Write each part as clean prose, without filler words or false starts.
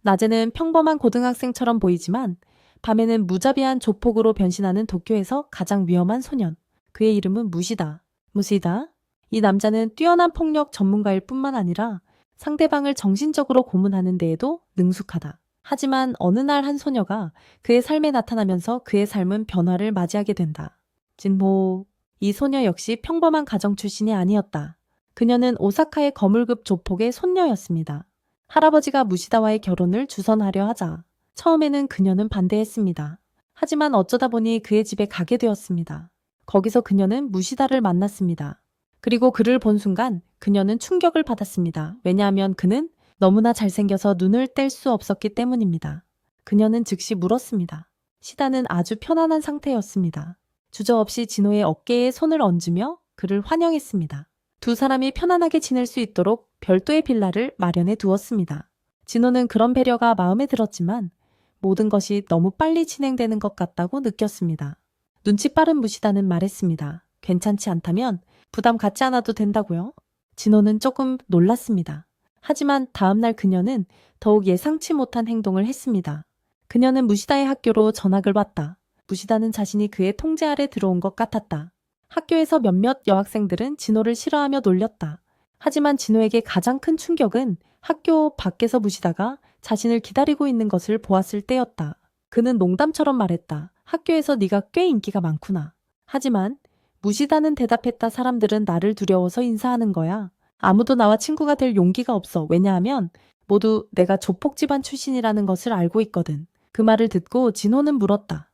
낮에는 평범한 고등학생처럼 보이지만 밤에는 무자비한 조폭으로 변신하는 도쿄에서 가장 위험한 소년. 그의 이름은 무시다. 무시다? 이 남자는 뛰어난 폭력 전문가일 뿐만 아니라 상대방을 정신적으로 고문하는 데에도 능숙하다. 하지만 어느 날 한 소녀가 그의 삶에 나타나면서 그의 삶은 변화를 맞이하게 된다. 진호. 이 소녀 역시 평범한 가정 출신이 아니었다. 그녀는 오사카의 거물급 조폭의 손녀였습니다. 할아버지가 무시다와의 결혼을 주선하려 하자 처음에는 그녀는 반대했습니다. 하지만 어쩌다 보니 그의 집에 가게 되었습니다. 거기서 그녀는 무시다를 만났습니다. 그리고 그를 본 순간 그녀는 충격을 받았습니다. 왜냐하면 그는 너무나 잘생겨서 눈을 뗄 수 없었기 때문입니다. 그녀는 즉시 물었습니다. 시다는 아주 편안한 상태였습니다. 주저없이 진호의 어깨에 손을 얹으며 그를 환영했습니다. 두 사람이 편안하게 지낼 수 있도록 별도의 빌라를 마련해 두었습니다. 진호는 그런 배려가 마음에 들었지만 모든 것이 너무 빨리 진행되는 것 같다고 느꼈습니다. 눈치 빠른 무시다는 말했습니다. 괜찮지 않다면 부담 갖지 않아도 된다고요? 진호는 조금 놀랐습니다. 하지만 다음날 그녀는 더욱 예상치 못한 행동을 했습니다. 그녀는 무시다의 학교로 전학을 왔다. 무시다는 자신이 그의 통제 아래 들어온 것 같았다. 학교에서 몇몇 여학생들은 진호를 싫어하며 놀렸다. 하지만 진호에게 가장 큰 충격은 학교 밖에서 무시다가 자신을 기다리고 있는 것을 보았을 때였다. 그는 농담처럼 말했다. 학교에서 네가 꽤 인기가 많구나. 하지만 무시다는 대답했다. 사람들은 나를 두려워서 인사하는 거야. 아무도 나와 친구가 될 용기가 없어. 왜냐하면 모두 내가 조폭 집안 출신이라는 것을 알고 있거든. 그 말을 듣고 진호는 물었다.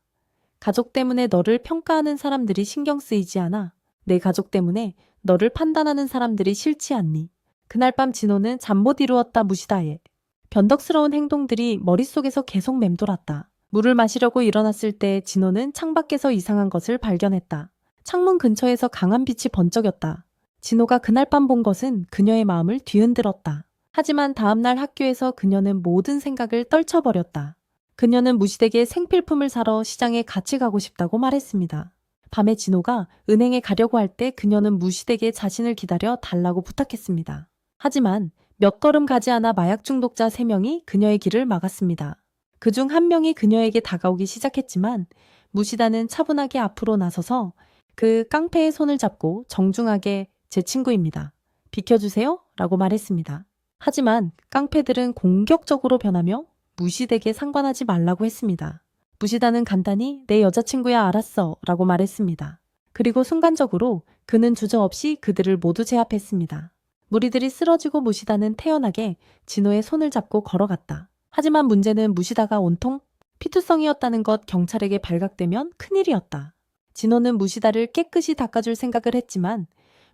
가족 때문에 너를 평가하는 사람들이 신경 쓰이지 않아? 내 가족 때문에 너를 판단하는 사람들이 싫지 않니? 그날 밤 진호는 잠 못 이루었다. 무시다의 변덕스러운 행동들이 머릿속에서 계속 맴돌았다. 물을 마시려고 일어났을 때 진호는 창밖에서 이상한 것을 발견했다. 창문 근처에서 강한 빛이 번쩍였다. 진호가 그날 밤 본 것은 그녀의 마음을 뒤흔들었다. 하지만 다음날 학교에서 그녀는 모든 생각을 떨쳐버렸다. 그녀는 무시댁에 생필품을 사러 시장에 같이 가고 싶다고 말했습니다. 밤에 진호가 은행에 가려고 할 때 그녀는 무시댁에 자신을 기다려 달라고 부탁했습니다. 하지만 몇 걸음 가지 않아 마약 중독자 3명이 그녀의 길을 막았습니다. 그중 한 명이 그녀에게 다가오기 시작했지만 무시다는 차분하게 앞으로 나서서 그 깡패의 손을 잡고 정중하게 제 친구입니다. 비켜주세요 라고 말했습니다. 하지만 깡패들은 공격적으로 변하며 무시댁에 상관하지 말라고 했습니다. 무시다는 간단히 내 여자친구야 알았어 라고 말했습니다. 그리고 순간적으로 그는 주저없이 그들을 모두 제압했습니다. 무리들이 쓰러지고 무시다는 태연하게 진호의 손을 잡고 걸어갔다. 하지만 문제는 무시다가 온통 피투성이었다는 것. 경찰에게 발각되면 큰일이었다. 진호는 무시다를 깨끗이 닦아줄 생각을 했지만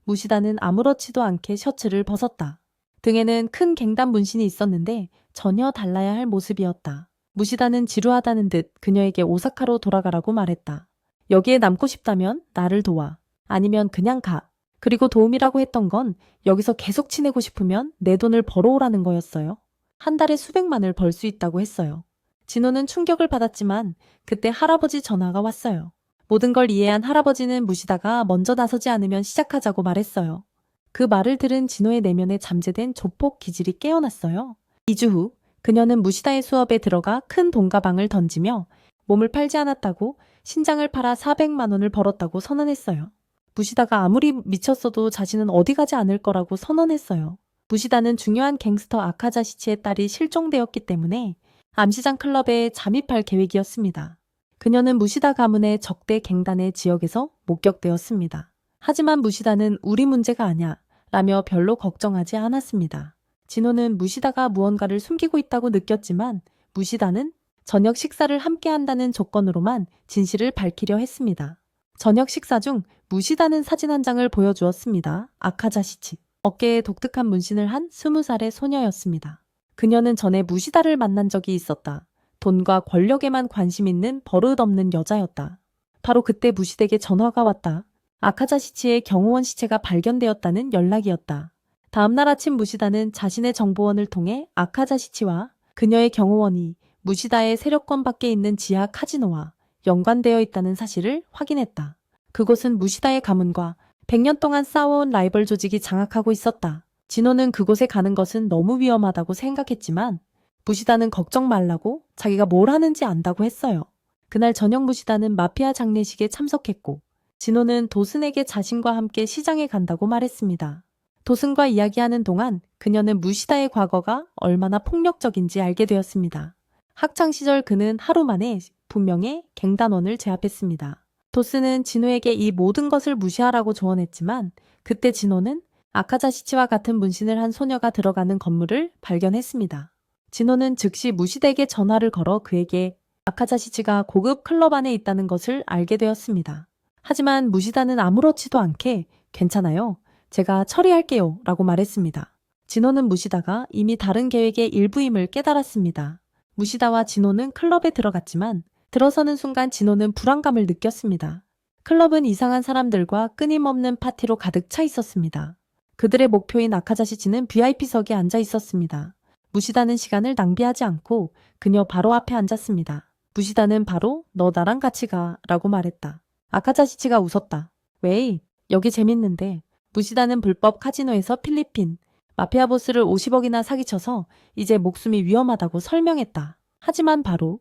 무시다는 아무렇지도 않게 셔츠를 벗었다. 등에는 큰 갱단 문신이 있었는데 전혀 달라야 할 모습이었다. 무시다는 지루하다는 듯 그녀에게 오사카로 돌아가라고 말했다. 여기에 남고 싶다면 나를 도와. 아니면 그냥 가. 그리고 도움이라고 했던 건 여기서 계속 지내고 싶으면 내 돈을 벌어오라는 거였어요. 한 달에 수백만을 벌 수 있다고 했어요. 진호는 충격을 받았지만 그때 할아버지 전화가 왔어요. 모든 걸 이해한 할아버지는 무시다가 먼저 나서지 않으면 시작하자고 말했어요. 그 말을 들은 진호의 내면에 잠재된 조폭 기질이 깨어났어요. 2주 후 그녀는 무시다의 수업에 들어가 큰 돈가방을 던지며 몸을 팔지 않았다고 신장을 팔아 400만 원을 벌었다고 선언했어요. 무시다가 아무리 미쳤어도 자신은 어디 가지 않을 거라고 선언했어요. 무시다는 중요한 갱스터 아카자시치의 딸이 실종되었기 때문에 암시장 클럽에 잠입할 계획이었습니다. 그녀는 무시다 가문의 적대 갱단의 지역에서 목격되었습니다. 하지만 무시다는 우리 문제가 아니야 라며 별로 걱정하지 않았습니다. 진호는 무시다가 무언가를 숨기고 있다고 느꼈지만 무시다는 저녁 식사를 함께 한다는 조건으로만 진실을 밝히려 했습니다. 저녁 식사 중 무시다는 사진 한 장을 보여주었습니다. 아카자시치. 어깨에 독특한 문신을 한 20살의 소녀였습니다. 그녀는 전에 무시다를 만난 적이 있었다. 돈과 권력에만 관심 있는 버릇없는 여자였다. 바로 그때 무시댁에 전화가 왔다. 아카자시치의 경호원 시체가 발견되었다는 연락이었다. 다음날 아침 무시다는 자신의 정보원을 통해 아카자시치와 그녀의 경호원이 무시다의 세력권 밖에 있는 지하 카지노와 연관되어 있다는 사실을 확인했다. 그곳은 무시다의 가문과 100년 동안 싸워온 라이벌 조직이 장악하고 있었다. 진호는 그곳에 가는 것은 너무 위험하다고 생각했지만 무시다는 걱정 말라고 자기가 뭘 하는지 안다고 했어요. 그날 저녁 무시다는 마피아 장례식에 참석했고 진호는 도슨에게 자신과 함께 시장에 간다고 말했습니다. 도슨과 이야기하는 동안 그녀는 무시다의 과거가 얼마나 폭력적인지 알게 되었습니다. 학창시절 그는 하루 만에 분명히 갱단원을 제압했습니다. 도슨은 진호에게 이 모든 것을 무시하라고 조언했지만 그때 진호는 아카자시치와 같은 문신을 한 소녀가 들어가는 건물을 발견했습니다. 진호는 즉시 무시다에게 전화를 걸어 그에게 아카자시치가 고급 클럽 안에 있다는 것을 알게 되었습니다. 하지만 무시다는 아무렇지도 않게 괜찮아요. 제가 처리할게요 라고 말했습니다. 진호는 무시다가 이미 다른 계획의 일부임을 깨달았습니다. 무시다와 진호는 클럽에 들어갔지만 들어서는 순간 진호는 불안감을 느꼈습니다. 클럽은 이상한 사람들과 끊임없는 파티로 가득 차 있었습니다. 그들의 목표인 아카자시치는 VIP석에 앉아 있었습니다. 무시다는 시간을 낭비하지 않고 그녀 바로 앞에 앉았습니다. 무시다는 바로 너 나랑 같이 가 라고 말했다. 아카자시치가 웃었다. 웨이, 여기 재밌는데. 무시다는 불법 카지노에서 필리핀 마피아 보스를 50억이나 사기쳐서 이제 목숨이 위험하다고 설명했다. 하지만 바로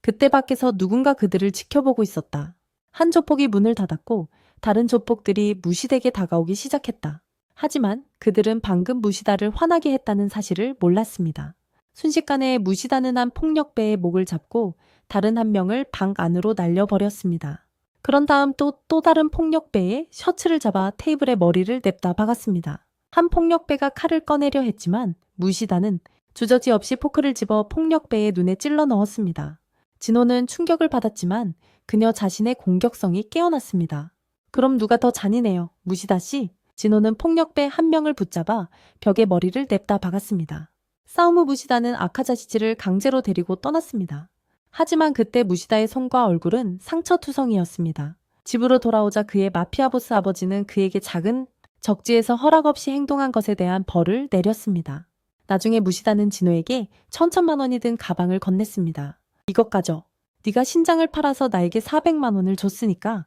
그때 밖에서 누군가 그들을 지켜보고 있었다. 한 조폭이 문을 닫았고 다른 조폭들이 무시다에게 다가오기 시작했다. 하지만 그들은 방금 무시다를 화나게 했다는 사실을 몰랐습니다. 순식간에 무시다는 한 폭력배의 목을 잡고 다른 한 명을 방 안으로 날려버렸습니다. 그런 다음 또 다른 폭력배의 셔츠를 잡아 테이블에 머리를 냅다 박았습니다. 한 폭력배가 칼을 꺼내려 했지만 무시다는 주저지없이 포크를 집어 폭력배의 눈에 찔러 넣었습니다. 진호는 충격을 받았지만 그녀 자신의 공격성이 깨어났습니다. 그럼 누가 더 잔인해요? 무시다 씨? 진호는 폭력배 한 명을 붙잡아 벽에 머리를 냅다 박았습니다. 싸움 후 무시다는 아카자시치를 강제로 데리고 떠났습니다. 하지만 그때 무시다의 손과 얼굴은 상처투성이었습니다. 집으로 돌아오자 그의 마피아 보스 아버지는 그에게 작은 적지에서 허락 없이 행동한 것에 대한 벌을 내렸습니다. 나중에 무시다는 진호에게 1,000만 원이 든 가방을 건넸습니다. 이것 가져. 네가 신장을 팔아서 나에게 400만 원을 줬으니까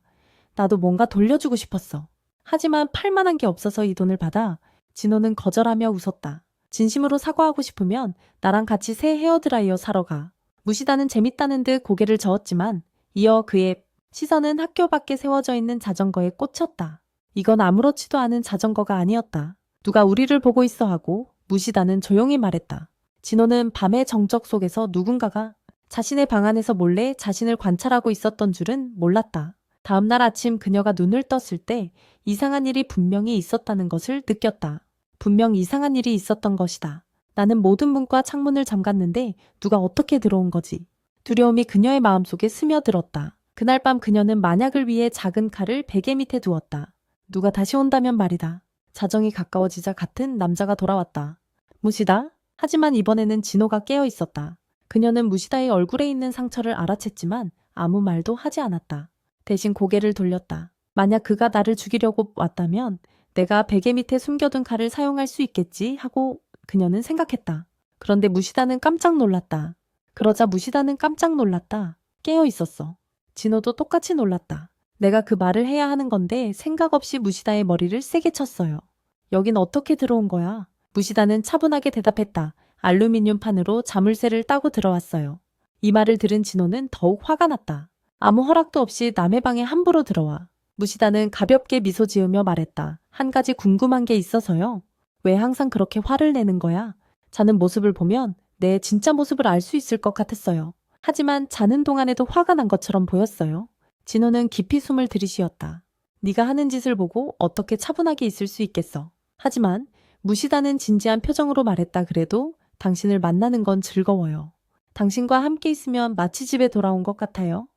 나도 뭔가 돌려주고 싶었어. 하지만 팔만한 게 없어서 이 돈을 받아 진호는 거절하며 웃었다. 진심으로 사과하고 싶으면 나랑 같이 새 헤어드라이어 사러 가. 무시다는 재밌다는 듯 고개를 저었지만 이어 그의 시선은 학교 밖에 세워져 있는 자전거에 꽂혔다. 이건 아무렇지도 않은 자전거가 아니었다. 누가 우리를 보고 있어 하고 무시다는 조용히 말했다. 진호는 밤의 정적 속에서 누군가가 자신의 방 안에서 몰래 자신을 관찰하고 있었던 줄은 몰랐다. 다음 날 아침 그녀가 눈을 떴을 때 이상한 일이 분명히 있었다는 것을 느꼈다. 분명 이상한 일이 있었던 것이다. 나는 모든 문과 창문을 잠갔는데 누가 어떻게 들어온 거지? 두려움이 그녀의 마음속에 스며들었다. 그날 밤 그녀는 만약을 위해 작은 칼을 베개 밑에 두었다. 누가 다시 온다면 말이다. 자정이 가까워지자 같은 남자가 돌아왔다. 무시다? 하지만 이번에는 진호가 깨어 있었다. 그녀는 무시다의 얼굴에 있는 상처를 알아챘지만 아무 말도 하지 않았다. 대신 고개를 돌렸다. 만약 그가 나를 죽이려고 왔다면 내가 베개 밑에 숨겨둔 칼을 사용할 수 있겠지 하고 그녀는 생각했다. 그런데 무시다는 깜짝 놀랐다. 그러자 무시다는 깜짝 놀랐다. 깨어 있었어. 진호도 똑같이 놀랐다. 내가 그 말을 해야 하는 건데 생각 없이 무시다의 머리를 세게 쳤어요. 여긴 어떻게 들어온 거야? 무시다는 차분하게 대답했다. 알루미늄 판으로 자물쇠를 따고 들어왔어요. 이 말을 들은 진호는 더욱 화가 났다. 아무 허락도 없이 남의 방에 함부로 들어와. 무시다는 가볍게 미소 지으며 말했다. 한 가지 궁금한 게 있어서요. 왜 항상 그렇게 화를 내는 거야? 자는 모습을 보면 내 진짜 모습을 알 수 있을 것 같았어요. 하지만 자는 동안에도 화가 난 것처럼 보였어요. 진호는 깊이 숨을 들이쉬었다. 네가 하는 짓을 보고 어떻게 차분하게 있을 수 있겠어. 하지만 무시다는 진지한 표정으로 말했다. 그래도 당신을 만나는 건 즐거워요. 당신과 함께 있으면 마치 집에 돌아온 것 같아요.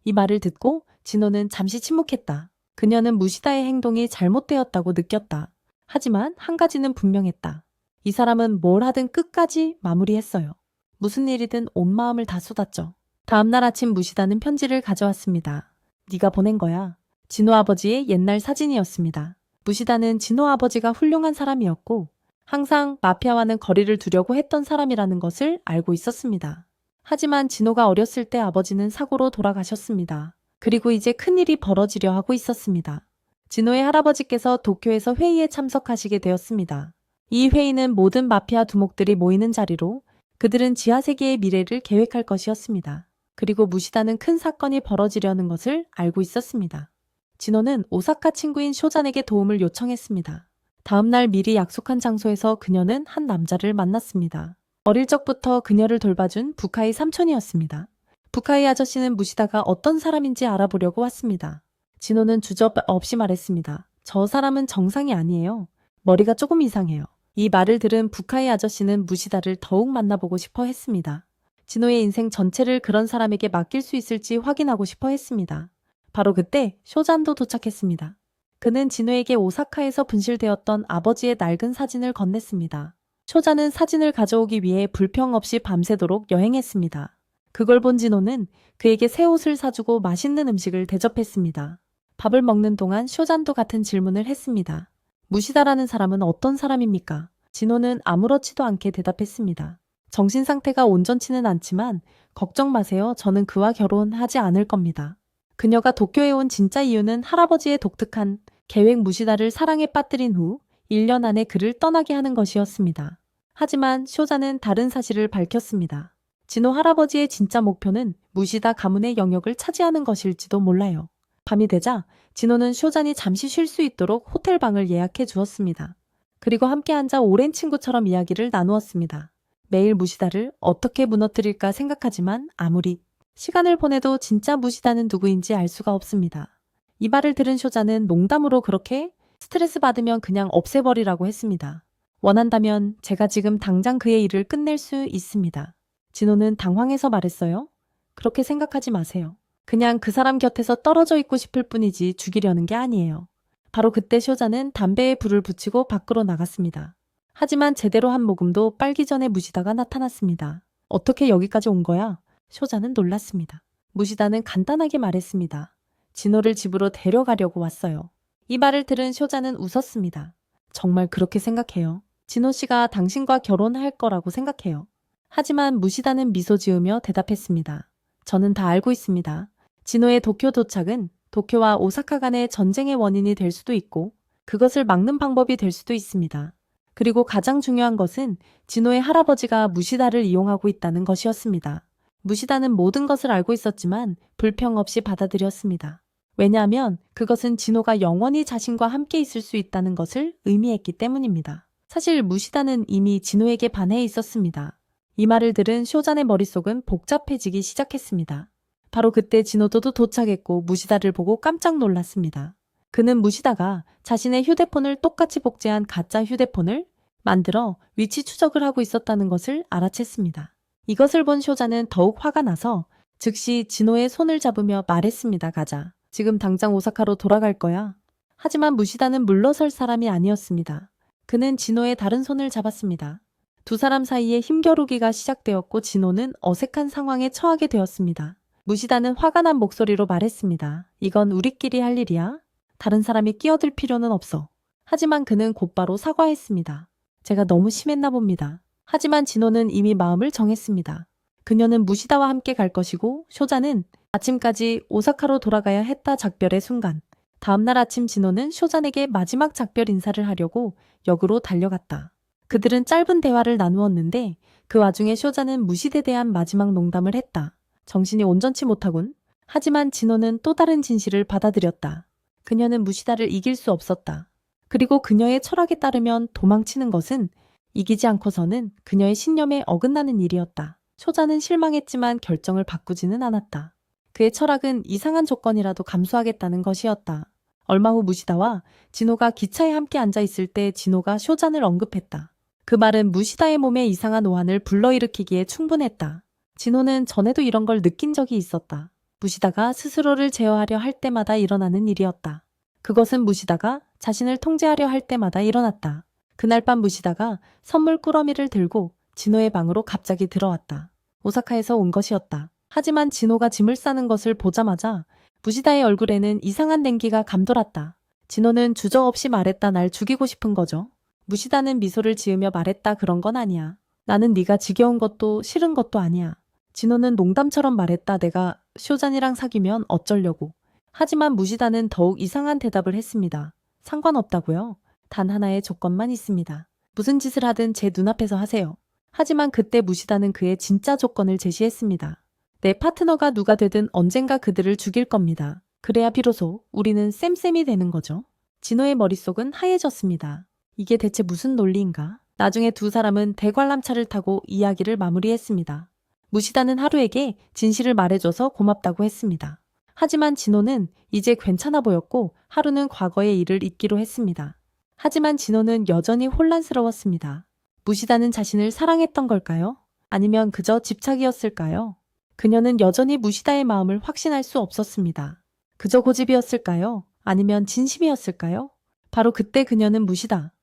이 말을 듣고 진호는 잠시 침묵했다. 그녀는 무시다의 행동이 잘못되었다고 느꼈다. 하지만 한 가지는 분명했다. 이 사람은 뭘 하든 끝까지 마무리했어요. 무슨 일이든 온 마음을 다 쏟았죠. 다음날 아침 무시다는 편지를 가져왔습니다. 네가 보낸 거야. 진호 아버지의 옛날 사진이었습니다. 무시다는 진호 아버지가 훌륭한 사람이었고 항상 마피아와는 거리를 두려고 했던 사람이라는 것을 알고 있었습니다. 하지만 진호가 어렸을 때 아버지는 사고로 돌아가셨습니다. 그리고 이제 큰일이 벌어지려 하고 있었습니다. 진호의 할아버지께서 도쿄에서 회의에 참석하시게 되었습니다. 이 회의는 모든 마피아 두목들이 모이는 자리로 그들은 지하세계의 미래를 계획할 것이었습니다. 그리고 무시다는 큰 사건이 벌어지려는 것을 알고 있었습니다. 진호는 오사카 친구인 쇼잔에게 도움을 요청했습니다. 다음날 미리 약속한 장소에서 그녀는 한 남자를 만났습니다. 어릴 적부터 그녀를 돌봐준 부카이 삼촌이었습니다. 부카이 아저씨는 무시다가 어떤 사람인지 알아보려고 왔습니다. 진호는 주저없이 말했습니다. 저 사람은 정상이 아니에요. 머리가 조금 이상해요. 이 말을 들은 부카이 아저씨는 무시다를 더욱 만나보고 싶어 했습니다. 진호의 인생 전체를 그런 사람에게 맡길 수 있을지 확인하고 싶어 했습니다. 바로 그때 쇼잔도 도착했습니다. 그는 진호에게 오사카에서 분실되었던 아버지의 낡은 사진을 건넸습니다. 쇼잔은 사진을 가져오기 위해 불평 없이 밤새도록 여행했습니다. 그걸 본 진호는 그에게 새 옷을 사주고 맛있는 음식을 대접했습니다. 밥을 먹는 동안 쇼잔도 같은 질문을 했습니다. 무시다라는 사람은 어떤 사람입니까? 진호는 아무렇지도 않게 대답했습니다. 정신 상태가 온전치는 않지만 걱정 마세요. 저는 그와 결혼하지 않을 겁니다. 그녀가 도쿄에 온 진짜 이유는 할아버지의 독특한 계획 무시다를 사랑에 빠뜨린 후 1년 안에 그를 떠나게 하는 것이었습니다. 하지만 쇼자는 다른 사실을 밝혔습니다. 진호 할아버지의 진짜 목표는 무시다 가문의 영역을 차지하는 것일지도 몰라요. 밤이 되자 진호는 쇼잔이 잠시 쉴 수 있도록 호텔 방을 예약해 주었습니다. 그리고 함께 앉아 오랜 친구처럼 이야기를 나누었습니다. 매일 무시다를 어떻게 무너뜨릴까 생각하지만 아무리 시간을 보내도 진짜 무시다는 누구인지 알 수가 없습니다. 이 말을 들은 쇼자는 농담으로 그렇게 스트레스 받으면 그냥 없애버리라고 했습니다. 원한다면 제가 지금 당장 그의 일을 끝낼 수 있습니다. 진호는 당황해서 말했어요. 그렇게 생각하지 마세요. 그냥 그 사람 곁에서 떨어져 있고 싶을 뿐이지 죽이려는 게 아니에요. 바로 그때 쇼자는 담배에 불을 붙이고 밖으로 나갔습니다. 하지만 제대로 한 모금도 빨기 전에 무시다가 나타났습니다. 어떻게 여기까지 온 거야? 쇼자는 놀랐습니다. 무시다는 간단하게 말했습니다. 진호를 집으로 데려가려고 왔어요. 이 말을 들은 쇼자는 웃었습니다. 정말 그렇게 생각해요. 진호 씨가 당신과 결혼할 거라고 생각해요. 하지만 무시다는 미소 지으며 대답했습니다. 저는 다 알고 있습니다. 진호의 도쿄 도착은 도쿄와 오사카 간의 전쟁의 원인이 될 수도 있고 그것을 막는 방법이 될 수도 있습니다. 그리고 가장 중요한 것은 진호의 할아버지가 무시다를 이용하고 있다는 것이었습니다. 무시다는 모든 것을 알고 있었지만 불평 없이 받아들였습니다. 왜냐하면 그것은 진호가 영원히 자신과 함께 있을 수 있다는 것을 의미했기 때문입니다. 사실 무시다는 이미 진호에게 반해 있었습니다. 이 말을 들은 쇼잔의 머릿속은 복잡해지기 시작했습니다. 바로 그때 진호도 도착했고 무시다를 보고 깜짝 놀랐습니다. 그는 무시다가 자신의 휴대폰을 똑같이 복제한 가짜 휴대폰을 만들어 위치 추적을 하고 있었다는 것을 알아챘습니다. 이것을 본 쇼자는 더욱 화가 나서 즉시 진호의 손을 잡으며 말했습니다. 가자. 지금 당장 오사카로 돌아갈 거야. 하지만 무시다는 물러설 사람이 아니었습니다. 그는 진호의 다른 손을 잡았습니다. 두 사람 사이에 힘겨루기가 시작되었고 진호는 어색한 상황에 처하게 되었습니다. 무시다는 화가 난 목소리로 말했습니다. 이건 우리끼리 할 일이야. 다른 사람이 끼어들 필요는 없어. 하지만 그는 곧바로 사과했습니다. 제가 너무 심했나 봅니다. 하지만 진호는 이미 마음을 정했습니다. 그녀는 무시다와 함께 갈 것이고 쇼자는 아침까지 오사카로 돌아가야 했다. 작별의 순간. 다음날 아침 진호는 쇼잔에게 마지막 작별 인사를 하려고 역으로 달려갔다. 그들은 짧은 대화를 나누었는데 그 와중에 쇼자는 무시대에 대한 마지막 농담을 했다. 정신이 온전치 못하군. 하지만 진호는 또 다른 진실을 받아들였다. 그녀는 무시다를 이길 수 없었다. 그리고 그녀의 철학에 따르면 도망치는 것은 이기지 않고서는 그녀의 신념에 어긋나는 일이었다. 쇼자는 실망했지만 결정을 바꾸지는 않았다. 그의 철학은 이상한 조건이라도 감수하겠다는 것이었다. 얼마 후 무시다와 진호가 기차에 함께 앉아 있을 때 진호가 쇼잔을 언급했다. 그 말은 무시다의 몸에 이상한 오한을 불러일으키기에 충분했다. 진호는 전에도 이런 걸 느낀 적이 있었다. 무시다가 스스로를 제어하려 할 때마다 일어나는 일이었다. 그것은 무시다가 자신을 통제하려 할 때마다 일어났다. 그날 밤 무시다가 선물 꾸러미를 들고 진호의 방으로 갑자기 들어왔다. 오사카에서 온 것이었다. 하지만 진호가 짐을 싸는 것을 보자마자 무시다의 얼굴에는 이상한 냉기가 감돌았다. 진호는 주저없이 말했다. 날 죽이고 싶은 거죠. 무시다는 미소를 지으며 말했다. 그런 건 아니야. 나는 네가 지겨운 것도 싫은 것도 아니야. 진호는 농담처럼 말했다. 내가 쇼잔이랑 사귀면 어쩌려고. 하지만 무시다는 더욱 이상한 대답을 했습니다. 상관없다고요? 단 하나의 조건만 있습니다. 무슨 짓을 하든 제 눈앞에서 하세요. 하지만 그때 무시다는 그의 진짜 조건을 제시했습니다. 내 파트너가 누가 되든 언젠가 그들을 죽일 겁니다. 그래야 비로소 우리는 쌤쌤이 되는 거죠. 진호의 머릿속은 하얘졌습니다. 이게 대체 무슨 논리인가? 나중에 두 사람은 대관람차를 타고 이야기를 마무리했습니다. 무시다는 하루에게 진실을 말해줘서 고맙다고 했습니다. 하지만 진호는 이제 괜찮아 보였고 하루는 과거의 일을 잊기로 했습니다. 하지만 진호는 여전히 혼란스러웠습니다. 무시다는 자신을 사랑했던 걸까요? 아니면 그저 집착이었을까요? 그녀는 여전히 무시다의 마음을 확신할 수 없었습니다. 그저 고집이었을까요? 아니면 진심이었을까요? 바로 그때 그녀는 무시다.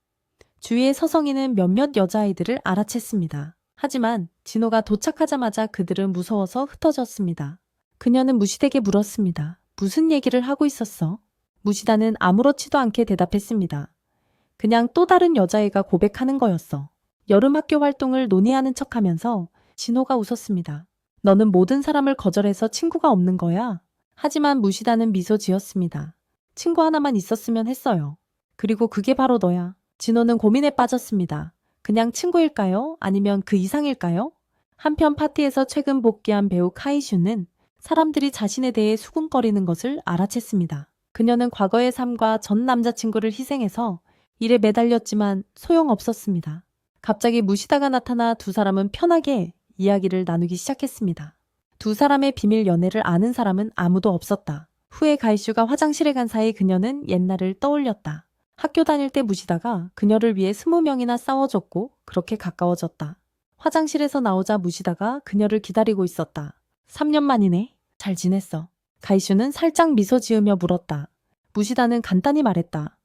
주위의 서성이는 몇몇 여자아이들을 알아챘습니다. 하지만 진호가 도착하자마자 그들은 무서워서 흩어졌습니다. 그녀는 무시대에게 물었습니다. 무슨 얘기를 하고 있었어? 무시다는 아무렇지도 않게 대답했습니다. 그냥 또 다른 여자애가 고백하는 거였어. 여름 학교 활동을 논의하는 척하면서 진호가 웃었습니다. 너는 모든 사람을 거절해서 친구가 없는 거야? 하지만 무시다는 미소 지었습니다. 친구 하나만 있었으면 했어요. 그리고 그게 바로 너야. 진호는 고민에 빠졌습니다. 그냥 친구일까요? 아니면 그 이상일까요? 한편 파티에서 최근 복귀한 배우 카이슈는 사람들이 자신에 대해 수군거리는 것을 알아챘습니다. 그녀는 과거의 삶과 전 남자친구를 희생해서 일에 매달렸지만 소용없었습니다. 갑자기 무시다가 나타나 두 사람은 편하게 이야기를 나누기 시작했습니다. 두 사람의 비밀 연애를 아는 사람은 아무도 없었다. 후에 가이슈가 화장실에 간 사이 그녀는 옛날을 떠올렸다. 학교 다닐 때 무시다가 그녀를 위해 20명이나 싸워줬고 그렇게 가까워졌다. 화장실에서 나오자 무시다가 그녀를 기다리고 있었다. 3년 만이네. 잘 지냈어. 가이슈는 살짝 미소 지으며 물었다. 무시다는 간단히 말했다.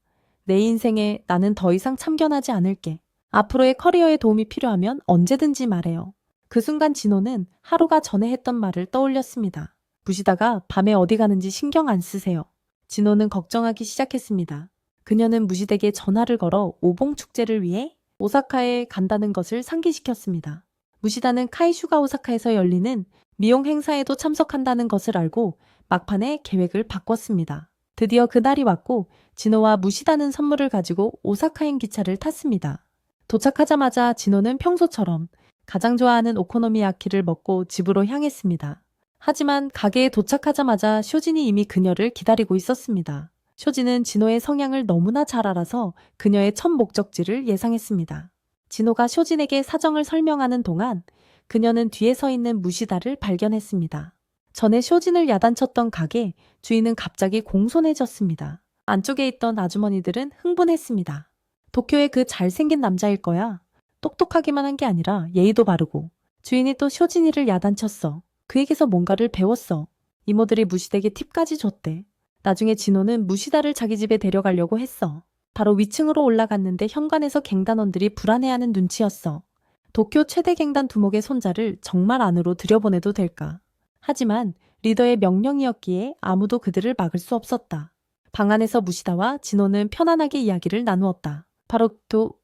내 인생에 나는 더 이상 참견하지 않을게. 앞으로의 커리어에 도움이 필요하면 언제든지 말해요. 그 순간 진호는 하루가 전에 했던 말을 떠올렸습니다. 무시다가 밤에 어디 가는지 신경 안 쓰세요. 진호는 걱정하기 시작했습니다. 그녀는 무시대에게 전화를 걸어 오봉 축제를 위해 오사카에 간다는 것을 상기시켰습니다. 무시다는 카이슈가 오사카에서 열리는 미용 행사에도 참석한다는 것을 알고 막판에 계획을 바꿨습니다. 드디어 그날이 왔고 진호와 무시다는 선물을 가지고 오사카행 기차를 탔습니다. 도착하자마자 진호는 평소처럼 가장 좋아하는 오코노미야키를 먹고 집으로 향했습니다. 하지만 가게에 도착하자마자 쇼진이 이미 그녀를 기다리고 있었습니다. 쇼진은 진호의 성향을 너무나 잘 알아서 그녀의 첫 목적지를 예상했습니다. 진호가 쇼진에게 사정을 설명하는 동안 그녀는 뒤에 서 있는 무시다를 발견했습니다. 전에 쇼진을 야단쳤던 가게 주인은 갑자기 공손해졌습니다. 안쪽에 있던 아주머니들은 흥분했습니다. 도쿄의 그 잘생긴 남자일 거야. 똑똑하기만 한 게 아니라 예의도 바르고. 주인이 또 쇼진이를 야단쳤어. 그에게서 뭔가를 배웠어. 이모들이 무시대에게 팁까지 줬대. 나중에 진호는 무시다를 자기 집에 데려가려고 했어. 바로 위층으로 올라갔는데 현관에서 갱단원들이 불안해하는 눈치였어. 도쿄 최대 갱단 두목의 손자를 정말 안으로 들여보내도 될까? 하지만 리더의 명령이었기에 아무도 그들을 막을 수 없었다. 방 안에서 무시다와 진호는 편안하게 이야기를 나누었다. 바로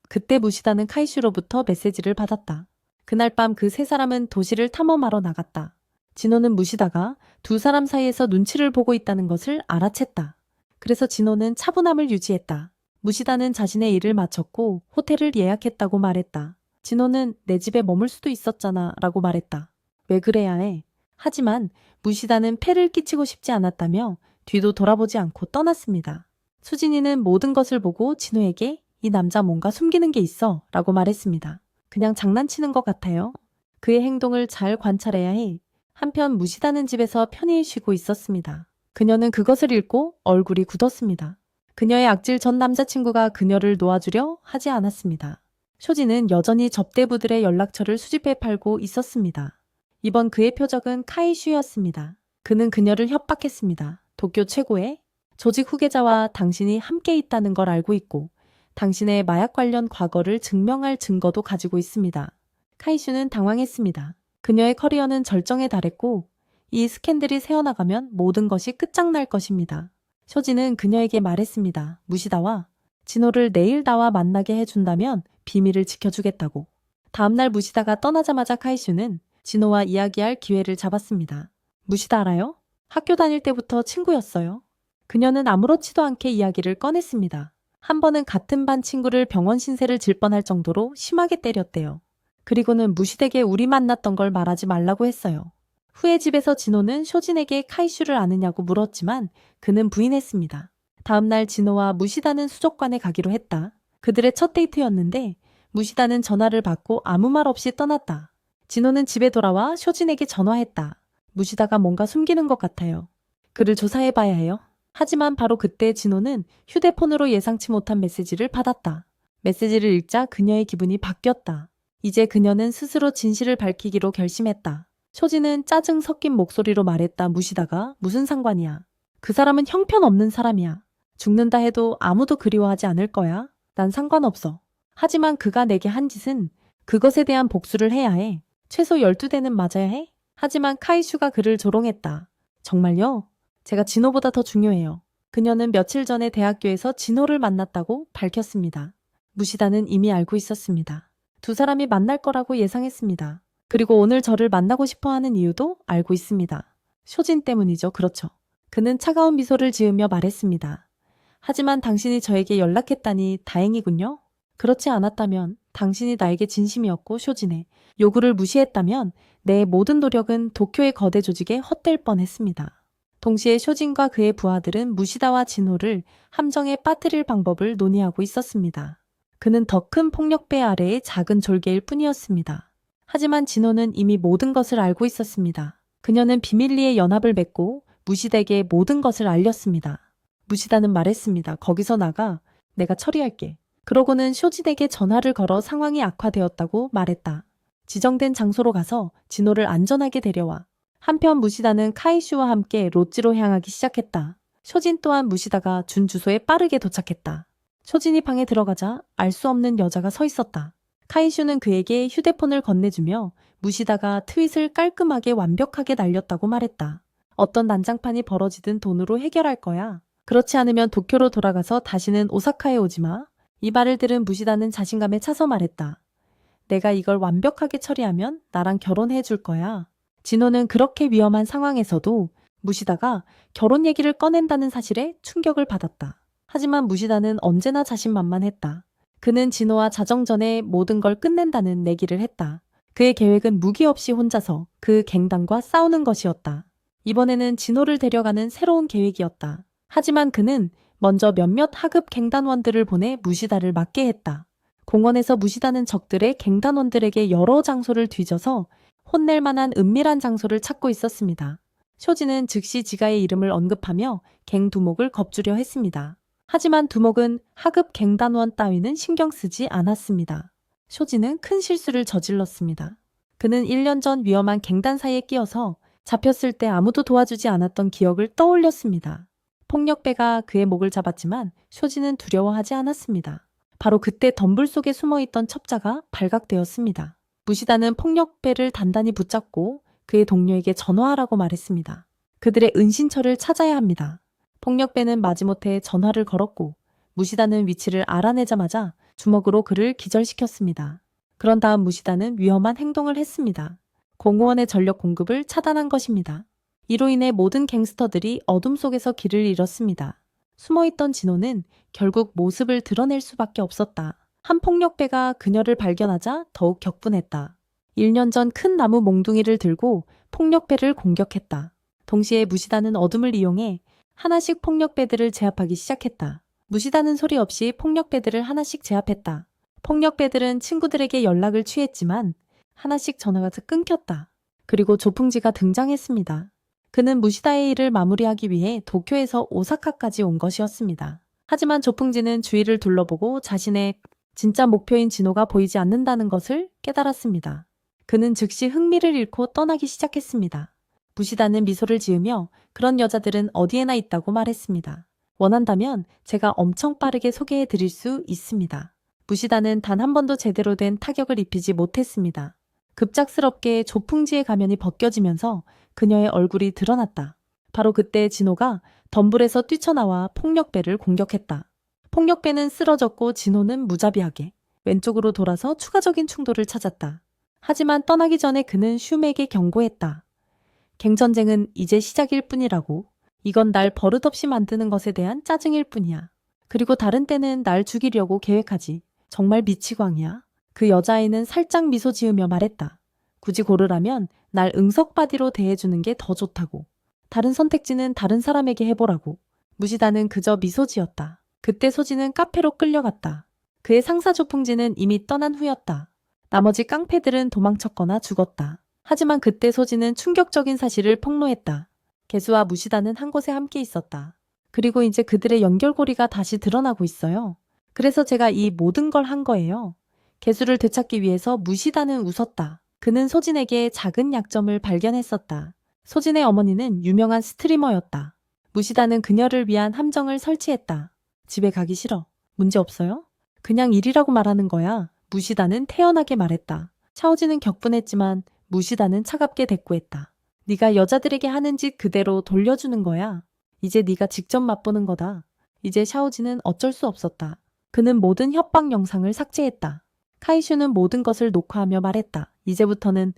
그때 무시다는 카이슈로부터 메시지를 받았다. 그날 밤 그 세 사람은 도시를 탐험하러 나갔다. 진호는 무시다가 두 사람 사이에서 눈치를 보고 있다는 것을 알아챘다. 그래서 진호는 차분함을 유지했다. 무시다는 자신의 일을 마쳤고 호텔을 예약했다고 말했다. 진호는 내 집에 머물 수도 있었잖아 라고 말했다. 왜 그래야 해? 하지만 무시다는 폐를 끼치고 싶지 않았다며 뒤도 돌아보지 않고 떠났습니다. 수진이는 모든 것을 보고 진호에게 이 남자 뭔가 숨기는 게 있어 라고 말했습니다. 그냥 장난치는 것 같아요. 그의 행동을 잘 관찰해야 해. 한편 무시다는 집에서 편히 쉬고 있었습니다. 그녀는 그것을 읽고 얼굴이 굳었습니다. 그녀의 악질 전 남자친구가 그녀를 놓아주려 하지 않았습니다. 쇼지는 여전히 접대부들의 연락처를 수집해 팔고 있었습니다. 이번 그의 표적은 카이슈였습니다. 그는 그녀를 협박했습니다. 도쿄 최고의 조직 후계자와 당신이 함께 있다는 걸 알고 있고 당신의 마약 관련 과거를 증명할 증거도 가지고 있습니다. 카이슈는 당황했습니다. 그녀의 커리어는 절정에 달했고 이 스캔들이 새어나가면 모든 것이 끝장날 것입니다. 쇼지는 그녀에게 말했습니다. 무시다와 진호를 내일 나와 만나게 해준다면 비밀을 지켜주겠다고. 다음날 무시다가 떠나자마자 카이슈는 진호와 이야기할 기회를 잡았습니다. 무시다 알아요? 학교 다닐 때부터 친구였어요. 그녀는 아무렇지도 않게 이야기를 꺼냈습니다. 한 번은 같은 반 친구를 병원 신세를 질 뻔할 정도로 심하게 때렸대요. 그리고는 무시되게 우리 만났던 걸 말하지 말라고 했어요. 후에 집에서 진호는 쇼진에게 카이슈를 아느냐고 물었지만 그는 부인했습니다. 다음날 진호와 무시다는 수족관에 가기로 했다. 그들의 첫 데이트였는데 무시다는 전화를 받고 아무 말 없이 떠났다. 진호는 집에 돌아와 쇼진에게 전화했다. 무시다가 뭔가 숨기는 것 같아요. 그를 조사해봐야 해요. 하지만 바로 그때 진호는 휴대폰으로 예상치 못한 메시지를 받았다. 메시지를 읽자 그녀의 기분이 바뀌었다. 이제 그녀는 스스로 진실을 밝히기로 결심했다. 쇼진은 짜증 섞인 목소리로 말했다. 무시다가 무슨 상관이야. 그 사람은 형편없는 사람이야. 죽는다 해도 아무도 그리워하지 않을 거야. 난 상관없어. 하지만 그가 내게 한 짓은 그것에 대한 복수를 해야 해. 최소 12대는 맞아야 해. 하지만 카이슈가 그를 조롱했다. 정말요? 제가 진호보다 더 중요해요. 그녀는 며칠 전에 대학교에서 진호를 만났다고 밝혔습니다. 무시다는 이미 알고 있었습니다. 두 사람이 만날 거라고 예상했습니다. 그리고 오늘 저를 만나고 싶어 하는 이유도 알고 있습니다. 쇼진 때문이죠. 그렇죠. 그는 차가운 미소를 지으며 말했습니다. 하지만 당신이 저에게 연락했다니 다행이군요. 그렇지 않았다면 당신이 나에게 진심이었고 쇼진의 요구를 무시했다면 내 모든 노력은 도쿄의 거대 조직에 헛될 뻔했습니다. 동시에 쇼진과 그의 부하들은 무시다와 진호를 함정에 빠뜨릴 방법을 논의하고 있었습니다. 그는 더 큰 폭력배 아래의 작은 졸개일 뿐이었습니다. 하지만 진호는 이미 모든 것을 알고 있었습니다. 그녀는 비밀리에 연합을 맺고 무시다에게 모든 것을 알렸습니다. 무시다는 말했습니다. 거기서 나가. 내가 처리할게. 그러고는 쇼진에게 전화를 걸어 상황이 악화되었다고 말했다. 지정된 장소로 가서 진호를 안전하게 데려와. 한편 무시다는 카이슈와 함께 로찌로 향하기 시작했다. 쇼진 또한 무시다가 준 주소에 빠르게 도착했다. 쇼진이 방에 들어가자 알 수 없는 여자가 서 있었다. 카이슈는 그에게 휴대폰을 건네주며 무시다가 트윗을 깔끔하게 완벽하게 날렸다고 말했다. 어떤 난장판이 벌어지든 돈으로 해결할 거야. 그렇지 않으면 도쿄로 돌아가서 다시는 오사카에 오지 마. 이 말을 들은 무시다는 자신감에 차서 말했다. 내가 이걸 완벽하게 처리하면 나랑 결혼해 줄 거야. 진호는 그렇게 위험한 상황에서도 무시다가 결혼 얘기를 꺼낸다는 사실에 충격을 받았다. 하지만 무시다는 언제나 자신만만했다. 그는 진호와 자정 전에 모든 걸 끝낸다는 내기를 했다. 그의 계획은 무기 없이 혼자서 그 갱단과 싸우는 것이었다. 이번에는 진호를 데려가는 새로운 계획이었다. 하지만 그는 먼저 몇몇 하급 갱단원들을 보내 무시다를 막게 했다. 공원에서 무시다는 적들의 갱단원들에게 여러 장소를 뒤져서 혼낼 만한 은밀한 장소를 찾고 있었습니다. 쇼지는 즉시 지가의 이름을 언급하며 갱 두목을 겁주려 했습니다. 하지만 두목은 하급 갱단원 따위는 신경 쓰지 않았습니다. 쇼지는 큰 실수를 저질렀습니다. 그는 1년 전 위험한 갱단 사이에 끼어서 잡혔을 때 아무도 도와주지 않았던 기억을 떠올렸습니다. 폭력배가 그의 목을 잡았지만 쇼지는 두려워하지 않았습니다. 바로 그때 덤불 속에 숨어있던 첩자가 발각되었습니다. 무시다는 폭력배를 단단히 붙잡고 그의 동료에게 전화하라고 말했습니다. 그들의 은신처를 찾아야 합니다. 폭력배는 마지못해 전화를 걸었고 무시다는 위치를 알아내자마자 주먹으로 그를 기절시켰습니다. 그런 다음 무시다는 위험한 행동을 했습니다. 공무원의 전력 공급을 차단한 것입니다. 이로 인해 모든 갱스터들이 어둠 속에서 길을 잃었습니다. 숨어있던 진호는 결국 모습을 드러낼 수밖에 없었다. 한 폭력배가 그녀를 발견하자 더욱 격분했다. 1년 전 큰 나무 몽둥이를 들고 폭력배를 공격했다. 동시에 무시다는 어둠을 이용해 하나씩 폭력배들을 제압하기 시작했다. 무시다는 소리 없이 폭력배들을 하나씩 제압했다. 폭력배들은 친구들에게 연락을 취했지만 하나씩 전화가 끊겼다. 그리고 조풍지가 등장했습니다. 그는 무시다의 일을 마무리하기 위해 도쿄에서 오사카까지 온 것이었습니다. 하지만 조풍지는 주위를 둘러보고 자신의 진짜 목표인 진호가 보이지 않는다는 것을 깨달았습니다. 그는 즉시 흥미를 잃고 떠나기 시작했습니다. 무시다는 미소를 지으며 그런 여자들은 어디에나 있다고 말했습니다. 원한다면 제가 엄청 빠르게 소개해 드릴 수 있습니다. 무시다는 단 한 번도 제대로 된 타격을 입히지 못했습니다. 급작스럽게 조풍지의 가면이 벗겨지면서 그녀의 얼굴이 드러났다. 바로 그때 진호가 덤불에서 뛰쳐나와 폭력배를 공격했다. 폭력배는 쓰러졌고 진호는 무자비하게 왼쪽으로 돌아서 추가적인 충돌을 찾았다. 하지만 떠나기 전에 그는 슈맥에 경고했다. 갱전쟁은 이제 시작일 뿐이라고. 이건 날 버릇없이 만드는 것에 대한 짜증일 뿐이야. 그리고 다른 때는 날 죽이려고 계획하지. 정말 미치광이야. 그 여자아이는 살짝 미소 지으며 말했다. 굳이 고르라면 날 응석바디로 대해주는 게 더 좋다고. 다른 선택지는 다른 사람에게 해보라고. 무시다는 그저 미소 지었다. 그때 소진은 카페로 끌려갔다. 그의 상사 조풍진은 이미 떠난 후였다. 나머지 깡패들은 도망쳤거나 죽었다. 하지만 그때 소진은 충격적인 사실을 폭로했다. 개수와 무시다는 한 곳에 함께 있었다. 그리고 이제 그들의 연결고리가 다시 드러나고 있어요. 그래서 제가 이 모든 걸 한 거예요. 개수를 되찾기 위해서 무시다는 웃었다. 그는 소진에게 작은 약점을 발견했었다. 소진의 어머니는 유명한 스트리머였다. 무시다는 그녀를 위한 함정을 설치했다. 집에 가기 싫어. 문제 없어요? 그냥 일이라고 말하는 거야. 무시다는 태연하게 말했다. 샤오지는 격분했지만 무시다는 차갑게 대꾸했다. 네가 여자들에게 하는 짓 그대로 돌려주는 거야. 이제 네가 직접 맛보는 거다. 이제 샤오지는 어쩔 수 없었다. 그는 모든 협박 영상을 삭제했다. 카이슈는 모든 것을 녹화하며 말했다. 이제부터는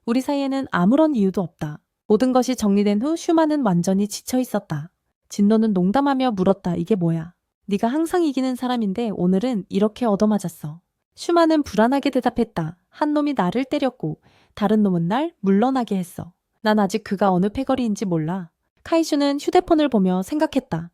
우리 사이에는 아무런 이유도 없다. 모든 것이 정리된 후 슈마는 완전히 지쳐 있었다. 진노는 농담하며 물었다. 이게 뭐야? 네가 항상 이기는 사람인데 오늘은 이렇게 얻어맞았어. 슈마는 불안하게 대답했다. 한 놈이 나를 때렸고 다른 놈은 날 물러나게 했어. 난 아직 그가 어느 패거리인지 몰라. 카이슈는 휴대폰을 보며 생각했다.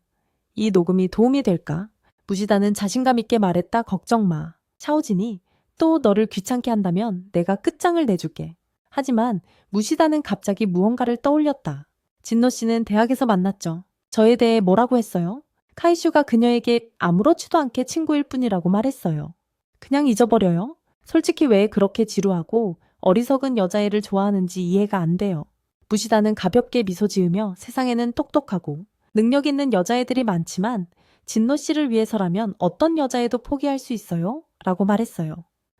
이 녹음이 도움이 될까? 무시다는 자신감 있게 말했다. 걱정 마. 샤오진이 또 너를 귀찮게 한다면 내가 끝장을 내줄게. 하지만 무시다는 갑자기 무언가를 떠올렸다. 진노 씨는 대학에서 만났죠. 저에 대해 뭐라고 했어요? 카이슈가 그녀에게 아무렇지도 않게 친구일 뿐이라고 말했어요. 그냥 잊어버려요? 솔직히 왜 그렇게 지루하고 어리석은 여자애를 좋아하는지 이해가 안 돼요. 무시다는 가볍게 미소 지으며 세상에는 똑똑하고 능력 있는 여자애들이 많지만 진노 씨를 위해서라면 어떤 여자애도 포기할 수 있어요? 라고 말했어요.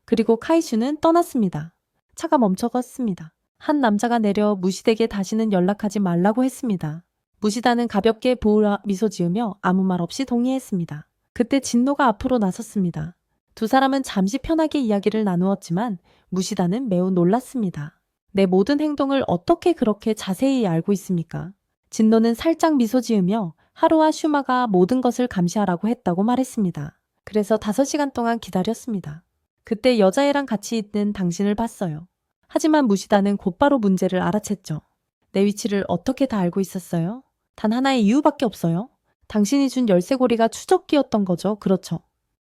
그리고 카이슈는 떠났습니다. 차가 멈춰갔습니다. 한 남자가 내려 무시대에게 다시는 연락하지 말라고 했습니다. 무시다는 가볍게 부으라 미소 지으며 아무 말 없이 동의했습니다. 그때 진노가 앞으로 나섰습니다. 두 사람은 잠시 편하게 이야기를 나누었지만 무시다는 매우 놀랐습니다. 내 모든 행동을 어떻게 그렇게 자세히 알고 있습니까? 진노는 살짝 미소 지으며 하루와 슈마가 모든 것을 감시하라고 했다고 말했습니다. 그래서 5시간 동안 기다렸습니다. 그때 여자애랑 같이 있는 당신을 봤어요. 하지만 무시다는 곧바로 문제를 알아챘죠. 내 위치를 어떻게 다 알고 있었어요? 단 하나의 이유밖에 없어요. 당신이 준 열쇠고리가 추적기였던 거죠. 그렇죠.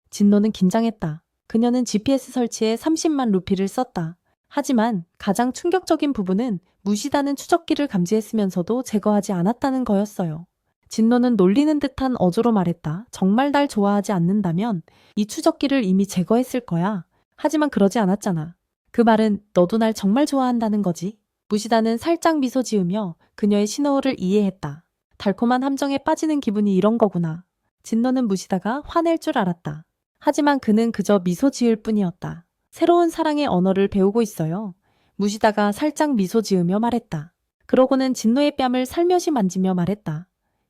진노는 긴장했다. 그녀는 GPS 설치에 30만 루피를 썼다. 하지만 가장 충격적인 부분은 무시다는 추적기를 감지했으면서도 제거하지 않았다는 거였어요. 진노는 놀리는 듯한 어조로 말했다. 정말 날 좋아하지 않는다면 이 추적기를 이미 제거했을 거야. 하지만 그러지 않았잖아. 그 말은 너도 날 정말 좋아한다는 거지. 무시다는 살짝 미소 지으며 그녀의 신호를 이해했다. 달콤한 함정에 빠지는 기분이 이런 거구나. 진노는 무시다가 화낼 줄 알았다. 하지만 그는 그저 미소 지을 뿐이었다. 새로운 사랑의 언어를 배우고 있어요. 무시다가 살짝 미소 지으며 말했다. 그러고는 진노의 뺨을 살며시 만지며 말했다.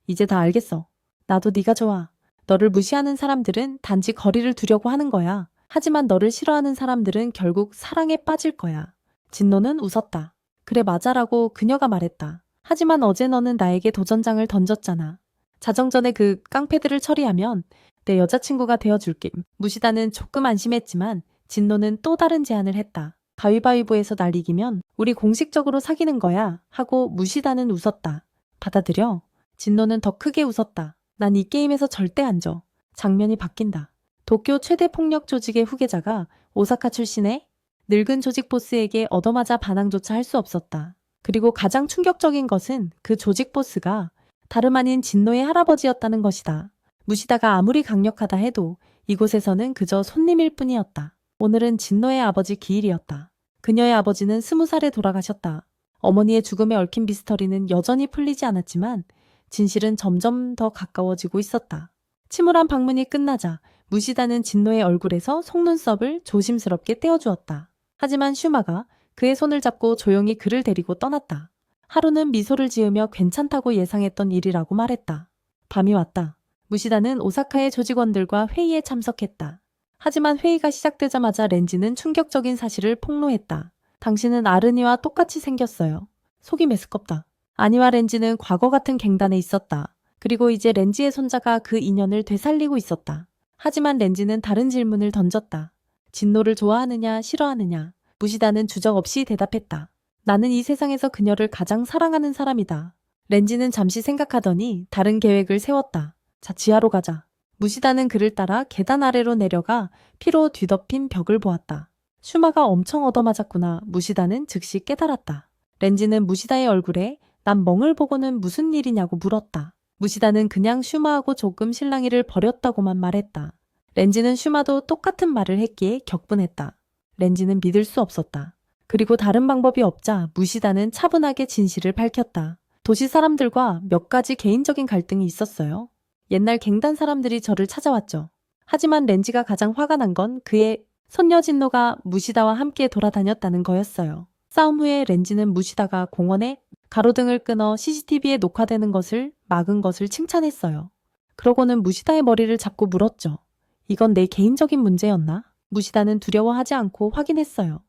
이제 다 알겠어. 나도 네가 좋아. 너를 무시하는 사람들은 단지 거리를 두려고 하는 거야. 하지만 너를 싫어하는 사람들은 결국 사랑에 빠질 거야. 진노는 웃었다. 그래 맞아라고 그녀가 말했다. 하지만 어제 너는 나에게 도전장을 던졌잖아. 자정 전에 그 깡패들을 처리하면 내 여자친구가 되어줄게. 무시다는 조금 안심했지만 진노는 또 다른 제안을 했다. 가위바위보에서 날 이기면 우리 공식적으로 사귀는 거야 하고 무시다는 웃었다. 받아들여. 진노는 더 크게 웃었다. 난 이 게임에서 절대 안 져. 장면이 바뀐다. 도쿄 최대 폭력 조직의 후계자가 오사카 출신의 늙은 조직 보스에게 얻어맞아 반항조차 할 수 없었다. 그리고 가장 충격적인 것은 그 조직 보스가 다름 아닌 진노의 할아버지였다는 것이다. 무시다가 아무리 강력하다 해도 이곳에서는 그저 손님일 뿐이었다. 오늘은 진노의 아버지 기일이었다. 그녀의 아버지는 20살에 돌아가셨다. 어머니의 죽음에 얽힌 미스터리는 여전히 풀리지 않았지만 진실은 점점 더 가까워지고 있었다. 침울한 방문이 끝나자 무시다는 진노의 얼굴에서 속눈썹을 조심스럽게 떼어주었다. 하지만 슈마가 그의 손을 잡고 조용히 그를 데리고 떠났다. 하루는 미소를 지으며 괜찮다고 예상했던 일이라고 말했다. 밤이 왔다. 무시다는 오사카의 조직원들과 회의에 참석했다. 하지만 회의가 시작되자마자 렌지는 충격적인 사실을 폭로했다. 당신은 아르니와 똑같이 생겼어요. 속이 메스껍다. 아니와 렌지는 과거 같은 갱단에 있었다. 그리고 이제 렌지의 손자가 그 인연을 되살리고 있었다. 하지만 렌지는 다른 질문을 던졌다. 진노를 좋아하느냐 싫어하느냐 무시다는 주저 없이 대답했다. 나는 이 세상에서 그녀를 가장 사랑하는 사람이다. 렌지는 잠시 생각하더니 다른 계획을 세웠다. 자, 지하로 가자. 무시다는 그를 따라 계단 아래로 내려가 피로 뒤덮인 벽을 보았다. 슈마가 엄청 얻어맞았구나. 무시다는 즉시 깨달았다. 렌지는 무시다의 얼굴에 난 멍을 보고는 무슨 일이냐고 물었다. 무시다는 그냥 슈마하고 조금 실랑이를 벌였다고만 말했다. 렌지는 슈마도 똑같은 말을 했기에 격분했다. 렌지는 믿을 수 없었다. 그리고 다른 방법이 없자 무시다는 차분하게 진실을 밝혔다. 도시 사람들과 몇 가지 개인적인 갈등이 있었어요. 옛날 갱단 사람들이 저를 찾아왔죠. 하지만 렌지가 가장 화가 난 건 그의 손녀 진노가 무시다와 함께 돌아다녔다는 거였어요. 싸움 후에 렌지는 무시다가 공원에 가로등을 끊어 CCTV에 녹화되는 것을 막은 것을 칭찬했어요. 그러고는 무시다의 머리를 잡고 물었죠. 이건 내 개인적인 문제였나? 무시다는 두려워하지 않고 확인했어요.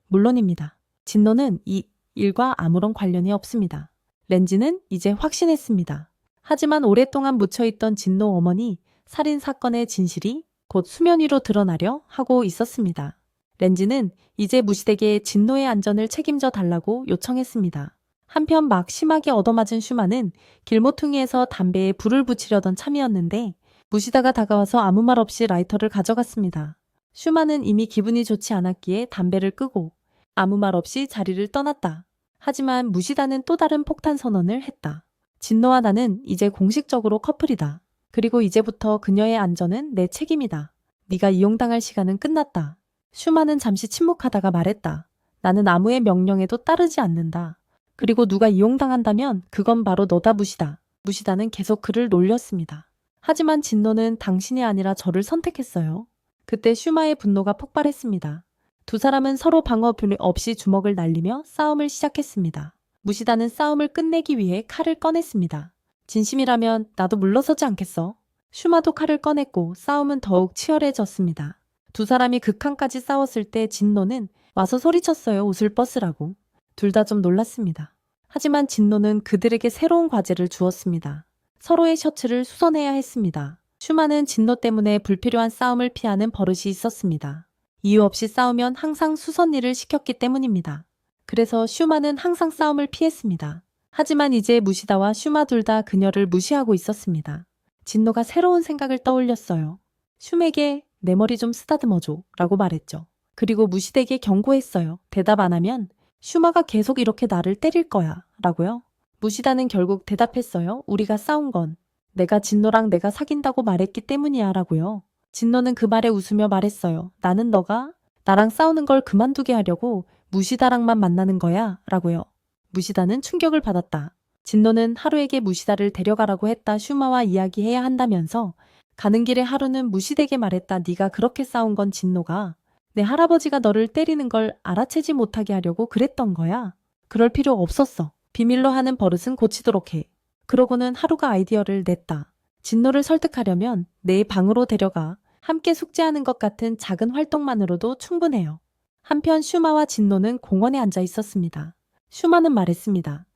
물론입니다. 진노는 이 일과 아무런 관련이 없습니다. 렌지는 이제 확신했습니다. 하지만 오랫동안 묻혀있던 진노 어머니 살인 사건의 진실이 곧 수면 위로 드러나려 하고 있었습니다. 렌지는 이제 무시되게 진노의 안전을 책임져 달라고 요청했습니다. 한편 막 심하게 얻어맞은 슈마는 길모퉁이에서 담배에 불을 붙이려던 참이었는데 무시다가 다가와서 아무 말 없이 라이터를 가져갔습니다. 슈마는 이미 기분이 좋지 않았기에 담배를 끄고 아무 말 없이 자리를 떠났다. 하지만 무시다는 또 다른 폭탄 선언을 했다. 진노와 나는 이제 공식적으로 커플이다. 그리고 이제부터 그녀의 안전은 내 책임이다. 네가 이용당할 시간은 끝났다. 슈마는 잠시 침묵하다가 말했다. 나는 아무의 명령에도 따르지 않는다. 그리고 누가 이용당한다면 그건 바로 너다 무시다. 무시다는 계속 그를 놀렸습니다. 하지만 진노는 당신이 아니라 저를 선택했어요. 그때 슈마의 분노가 폭발했습니다. 두 사람은 서로 방어 없이 주먹을 날리며 싸움을 시작했습니다. 무시다는 싸움을 끝내기 위해 칼을 꺼냈습니다. 진심이라면 나도 물러서지 않겠어. 슈마도 칼을 꺼냈고 싸움은 더욱 치열해졌습니다. 두 사람이 극한까지 싸웠을 때 진노는 와서 소리쳤어요. 웃을 버스라고. 둘 다 좀 놀랐습니다. 하지만 진노는 그들에게 새로운 과제를 주었습니다. 서로의 셔츠를 수선해야 했습니다. 슈마는 진노 때문에 불필요한 싸움을 피하는 버릇이 있었습니다. 이유 없이 싸우면 항상 수선 일을 시켰기 때문입니다. 그래서 슈마는 항상 싸움을 피했습니다. 하지만 이제 무시다와 슈마 둘 다 그녀를 무시하고 있었습니다. 진노가 새로운 생각을 떠올렸어요. 슈에게 내 머리 좀 쓰다듬어줘 라고 말했죠. 그리고 무시되게 경고했어요. 대답 안 하면 슈마가 계속 이렇게 나를 때릴 거야 라고요. 무시다는 결국 대답했어요. 우리가 싸운 건 내가 진노랑 내가 사귄다고 말했기 때문이야 라고요. 진노는 그 말에 웃으며 말했어요. 나는 너가 나랑 싸우는 걸 그만두게 하려고 무시다랑만 만나는 거야 라고요. 무시다는 충격을 받았다. 진노는 하루에게 무시다를 데려가라고 했다. 슈마와 이야기해야 한다면서 가는 길에 하루는 무시되게 말했다. 네가 그렇게 싸운 건 진노가 내 할아버지가 너를 때리는 걸 알아채지 못하게 하려고 그랬던 거야. 그럴 필요 없었어. 비밀로 하는 버릇은 고치도록 해. 그러고는 하루가 아이디어를 냈다. 진노를 설득하려면 내 방으로 데려가 함께 숙제하는 것 같은 작은 활동만으로도 충분해요. 한편 슈마와 진노는 공원에 앉아 있었습니다. 슈마는 말했습니다.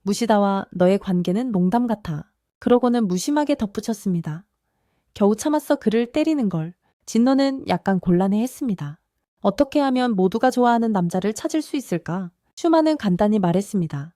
무시다와 너의 관계는 농담 같아. 그러고는 무심하게 덧붙였습니다. 겨우 참았어 그를 때리는 걸. 진노는 약간 곤란해했습니다. 어떻게 하면 모두가 좋아하는 남자를 찾을 수 있을까? 슈마는 간단히 말했습니다.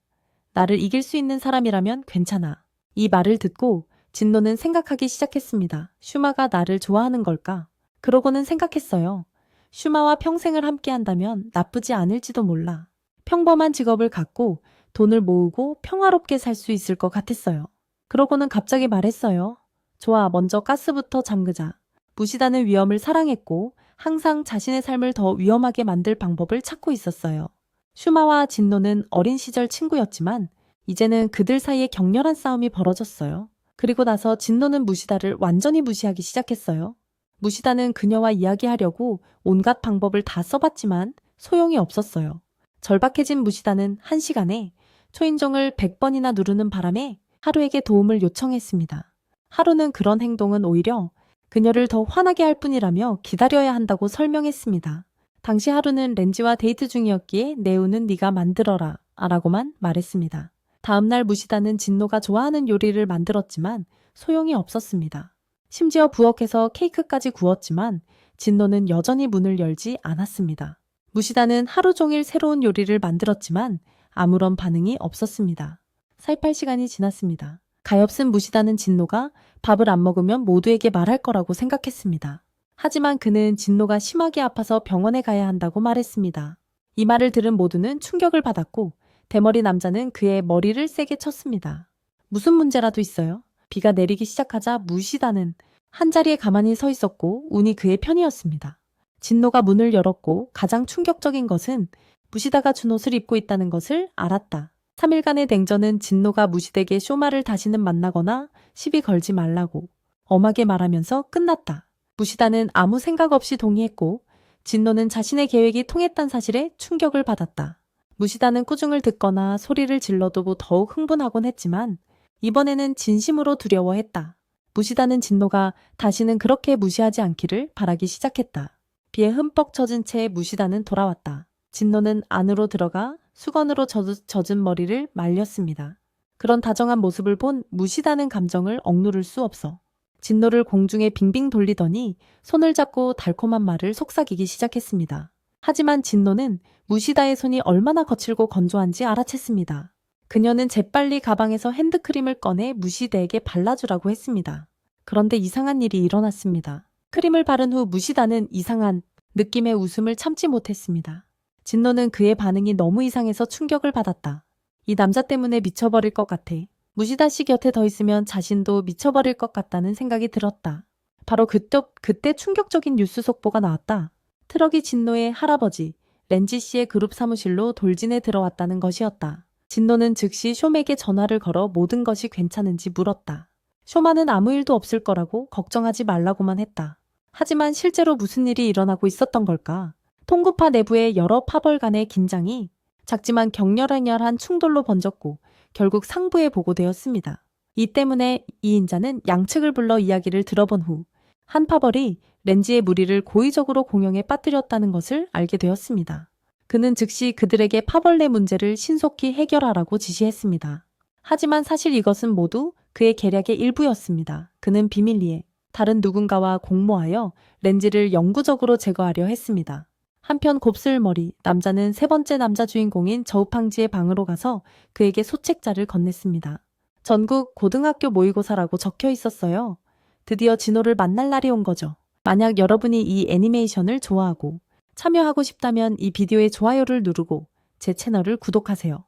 나를 이길 수 있는 사람이라면 괜찮아. 이 말을 듣고 진노는 생각하기 시작했습니다. 슈마가 나를 좋아하는 걸까? 그러고는 생각했어요. 슈마와 평생을 함께 한다면 나쁘지 않을지도 몰라. 평범한 직업을 갖고 돈을 모으고 평화롭게 살 수 있을 것 같았어요. 그러고는 갑자기 말했어요. 좋아, 먼저 가스부터 잠그자. 무시다는 위험을 사랑했고 항상 자신의 삶을 더 위험하게 만들 방법을 찾고 있었어요. 슈마와 진노는 어린 시절 친구였지만 이제는 그들 사이에 격렬한 싸움이 벌어졌어요. 그리고 나서 진노는 무시다를 완전히 무시하기 시작했어요. 무시다는 그녀와 이야기하려고 온갖 방법을 다 써봤지만 소용이 없었어요. 절박해진 무시다는 1시간에 초인종을 100번이나 누르는 바람에 하루에게 도움을 요청했습니다. 하루는 그런 행동은 오히려 그녀를 더 화나게 할 뿐이라며 기다려야 한다고 설명했습니다. 당시 하루는 렌지와 데이트 중이었기에 내우는 네가 만들어라 라고만 말했습니다. 다음날 무시다는 진노가 좋아하는 요리를 만들었지만 소용이 없었습니다. 심지어 부엌에서 케이크까지 구웠지만 진노는 여전히 문을 열지 않았습니다. 무시다는 하루 종일 새로운 요리를 만들었지만 아무런 반응이 없었습니다. 살팔 시간이 지났습니다. 가엾은 무시다는 진노가 밥을 안 먹으면 모두에게 말할 거라고 생각했습니다. 하지만 그는 진노가 심하게 아파서 병원에 가야 한다고 말했습니다. 이 말을 들은 모두는 충격을 받았고 대머리 남자는 그의 머리를 세게 쳤습니다. 무슨 문제라도 있어요? 비가 내리기 시작하자 무시다는 한자리에 가만히 서 있었고 운이 그의 편이었습니다. 진노가 문을 열었고 가장 충격적인 것은 무시다가 준 옷을 입고 있다는 것을 알았다. 3일간의 냉전은 진노가 무시대에게 쇼마를 다시는 만나거나 시비 걸지 말라고 엄하게 말하면서 끝났다. 무시다는 아무 생각 없이 동의했고 진노는 자신의 계획이 통했다는 사실에 충격을 받았다. 무시다는 꾸중을 듣거나 소리를 질러도 더욱 흥분하곤 했지만 이번에는 진심으로 두려워했다. 무시다는 진노가 다시는 그렇게 무시하지 않기를 바라기 시작했다. 비에 흠뻑 젖은 채 무시다는 돌아왔다. 진노는 안으로 들어가 수건으로 젖은 머리를 말렸습니다. 그런 다정한 모습을 본 무시다는 감정을 억누를 수 없어 진노를 공중에 빙빙 돌리더니 손을 잡고 달콤한 말을 속삭이기 시작했습니다. 하지만 진노는 무시다의 손이 얼마나 거칠고 건조한지 알아챘습니다. 그녀는 재빨리 가방에서 핸드크림을 꺼내 무시다에게 발라주라고 했습니다. 그런데 이상한 일이 일어났습니다. 크림을 바른 후 무시다는 이상한 느낌의 웃음을 참지 못했습니다. 진노는 그의 반응이 너무 이상해서 충격을 받았다. 이 남자 때문에 미쳐버릴 것 같아. 무시다 씨 곁에 더 있으면 자신도 미쳐버릴 것 같다는 생각이 들었다. 바로 그때 충격적인 뉴스 속보가 나왔다. 트럭이 진노의 할아버지 렌지 씨의 그룹 사무실로 돌진해 들어왔다는 것이었다. 진노는 즉시 쇼맥에 전화를 걸어 모든 것이 괜찮은지 물었다. 쇼마는 아무 일도 없을 거라고 걱정하지 말라고만 했다. 하지만 실제로 무슨 일이 일어나고 있었던 걸까? 통구파 내부의 여러 파벌 간의 긴장이 작지만 격렬한 충돌로 번졌고 결국 상부에 보고되었습니다. 이 때문에 이인자는 양측을 불러 이야기를 들어본 후 한 파벌이 렌지의 무리를 고의적으로 공영에 빠뜨렸다는 것을 알게 되었습니다. 그는 즉시 그들에게 파벌 내 문제를 신속히 해결하라고 지시했습니다. 하지만 사실 이것은 모두 그의 계략의 일부였습니다. 그는 비밀리에 다른 누군가와 공모하여 렌지를 영구적으로 제거하려 했습니다. 한편 곱슬머리 남자는 세 번째 남자 주인공인 저우팡지의 방으로 가서 그에게 소책자를 건넸습니다. 전국 고등학교 모의고사라고 적혀 있었어요. 드디어 진호를 만날 날이 온 거죠. 만약 여러분이 이 애니메이션을 좋아하고 참여하고 싶다면 이 비디오에 좋아요를 누르고 제 채널을 구독하세요.